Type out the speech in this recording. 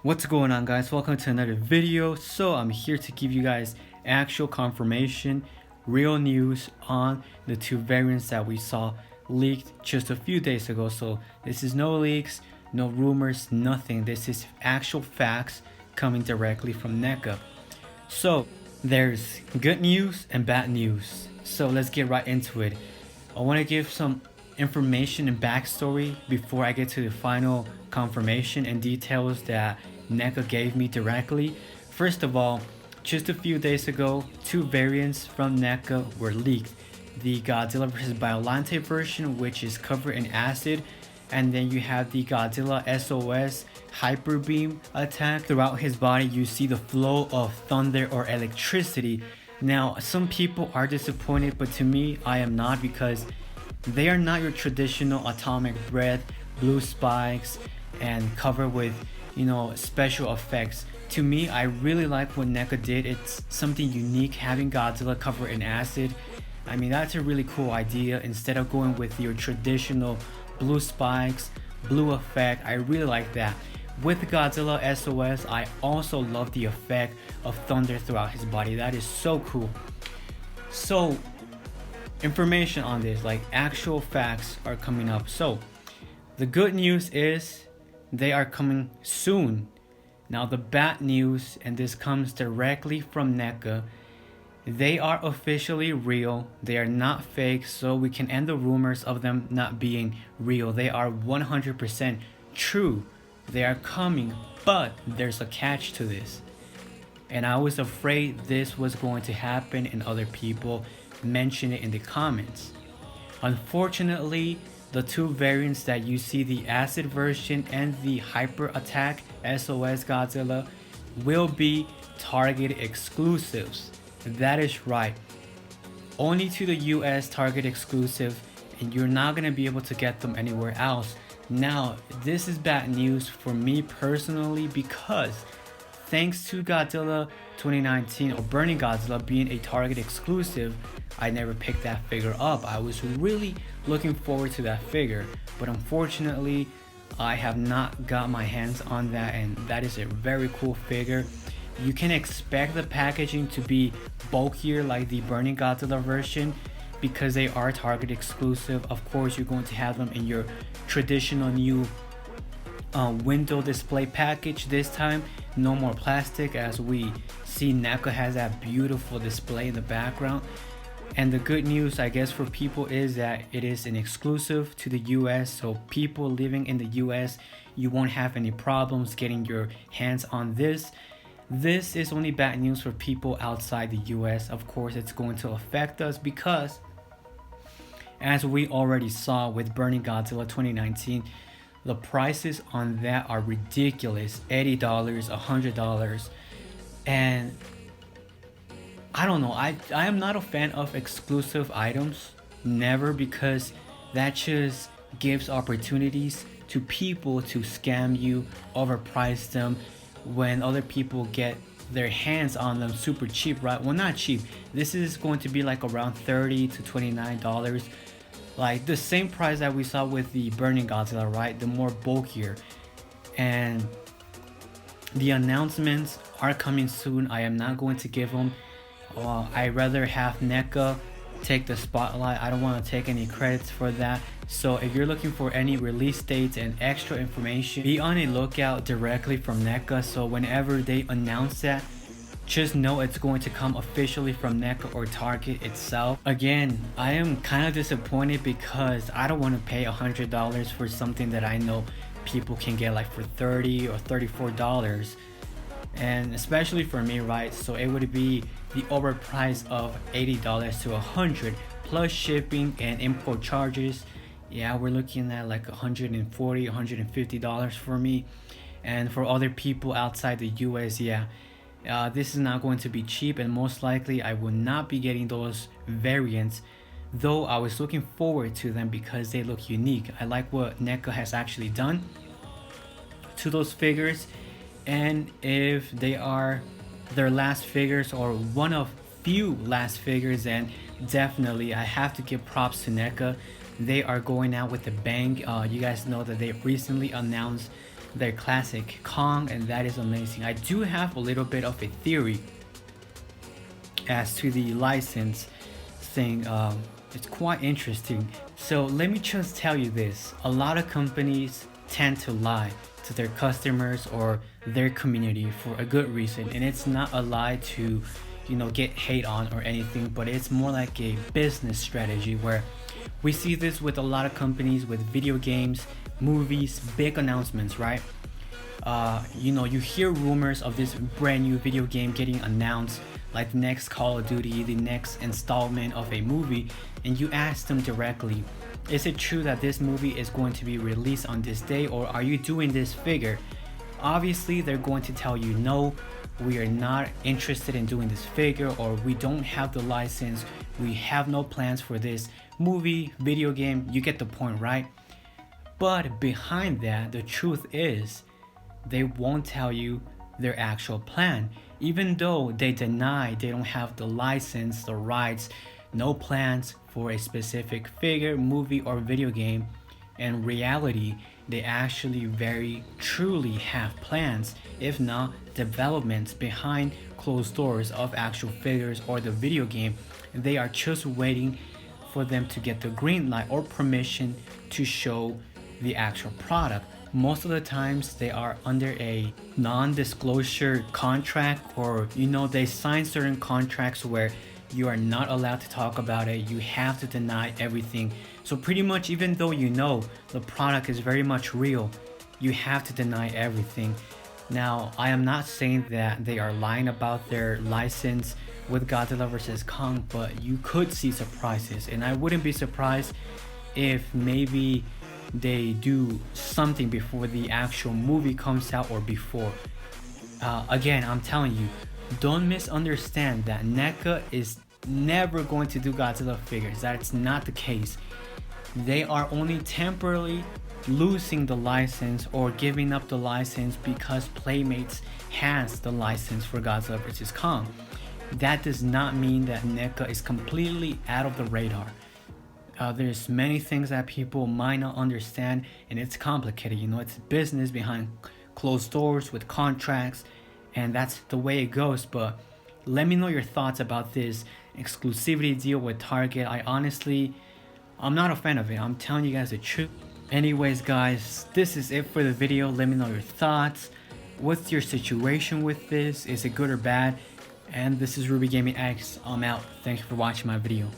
What's going on, guys? Welcome to another video. So I'm here to give you guys actual confirmation, real news on the two variants that we saw leaked just a few days ago. So this is no leaks, no rumors, nothing. This is actual facts coming directly from NECA. So there's good news and bad news. So let's get right into it. I want to give some information and backstory before I get to the final confirmation and details that NECA gave me directly. First of all, just a few days ago, two variants from NECA were leaked. The Godzilla vs. Biollante version, which is covered in acid, and then you have the Godzilla SOS hyper beam attack. Throughout his body, you see the flow of thunder or electricity. Now, some people are disappointed, but to me, I am not, because they are not your traditional atomic breath, blue spikes, and covered with, special effects. To me, I really like what NECA did. It's something unique, having Godzilla covered in acid. I mean, that's a really cool idea. Instead of going with your traditional blue spikes, blue effect, I really like that. With Godzilla SOS, I also love the effect of thunder throughout his body. That is so cool. So, information on this, like actual facts, are coming up. So the good news is they are coming soon. Now the bad news, and this comes directly from NECA, they are officially real. They are not fake, so we can end the rumors of them not being real. They are 100% true. They are coming, but there's a catch to this. And I was afraid this was going to happen and other people mention it in the comments. Unfortunately, the two variants that you see, the acid version and the hyper attack SOS Godzilla, will be Target exclusives. That is right. Only to the US Target exclusive, and you're not going to be able to get them anywhere else. Now, this is bad news for me personally, because thanks to Godzilla 2019 or Burning Godzilla being a Target exclusive, I never picked that figure up. I was really looking forward to that figure, but unfortunately, I have not got my hands on that, and that is a very cool figure. You can expect the packaging to be bulkier like the Burning Godzilla version, because they are Target exclusive. Of course, you're going to have them in your traditional new window display package this time. No more plastic, as we see NECA has that beautiful display in the background. And the good news, I guess, for people is that it is an exclusive to the US, so people living in the US, you won't have any problems getting your hands on this. This is only bad news for people outside the US. Of course, it's going to affect us because, as we already saw with Burning Godzilla 2019, the prices on that are ridiculous. $80, $100. And I don't know, I am not a fan of exclusive items. Never, because that just gives opportunities to people to scam you, overprice them, when other people get their hands on them super cheap, right? Well, not cheap. This is going to be like around $30 to $29. Like the same price that we saw with the Burning Godzilla, right? The more bulkier. And the announcements are coming soon. I am not going to give them. I'd rather have NECA take the spotlight. I don't want to take any credits for that. So if you're looking for any release dates and extra information, be on a lookout directly from NECA. So whenever they announce that, just know it's going to come officially from NECA or Target itself. Again, I am kind of disappointed because I don't want to pay $100 for something that I know people can get like for $30 or $34. And especially for me, right? So it would be the overprice of $80 to $100 plus shipping and import charges. Yeah, we're looking at like $140, $150 for me. And for other people outside the US, this is not going to be cheap, and most likely I will not be getting those variants, though I was looking forward to them because they look unique. I like what NECA has actually done to those figures. And if they are their last figures or one of few last figures, then definitely I have to give props to NECA. They are going out with a bang. You guys know that they recently announced their classic Kong, and that is amazing. I do have a little bit of a theory as to the license thing. It's quite interesting. So let me just tell you this: a lot of companies tend to lie to their customers or their community for a good reason, and it's not a lie to, get hate on or anything, but it's more like a business strategy where we see this with a lot of companies with video games, movies, big announcements, right? You hear rumors of this brand new video game getting announced, like the next Call of Duty, the next installment of a movie, and you ask them directly, is it true that this movie is going to be released on this day, or are you doing this figure? Obviously, they're going to tell you, no, we are not interested in doing this figure, or we don't have the license, we have no plans for this movie, video game. You get the point, right? But behind that, the truth is, they won't tell you their actual plan. Even though they deny they don't have the license, the rights, no plans for a specific figure, movie, or video game, in reality, they actually very truly have plans, if not developments behind closed doors of actual figures or the video game. They are just waiting for them to get the green light or permission to show the actual product. Most of the times they are under a non-disclosure contract, or they sign certain contracts where you are not allowed to talk about it. You have to deny everything. So pretty much, even though the product is very much real, you have to deny everything. Now, I am not saying that they are lying about their license with Godzilla vs. Kong, but you could see surprises, and I wouldn't be surprised if maybe they do something before the actual movie comes out or before. Again, I'm telling you, don't misunderstand that NECA is never going to do Godzilla figures. That's not the case. They are only temporarily losing the license or giving up the license because Playmates has the license for Godzilla vs. Kong. That does not mean that NECA is completely out of the radar. There's many things that people might not understand, and it's complicated. It's business behind closed doors with contracts, and that's the way it goes. But let me know your thoughts about this exclusivity deal with Target. I'm not a fan of it. I'm telling you guys the truth. Anyways, guys, this is it for the video. Let me know your thoughts. What's your situation with this? Is it good or bad? And this is Ruby Gaming X. I'm out. Thank you for watching my video.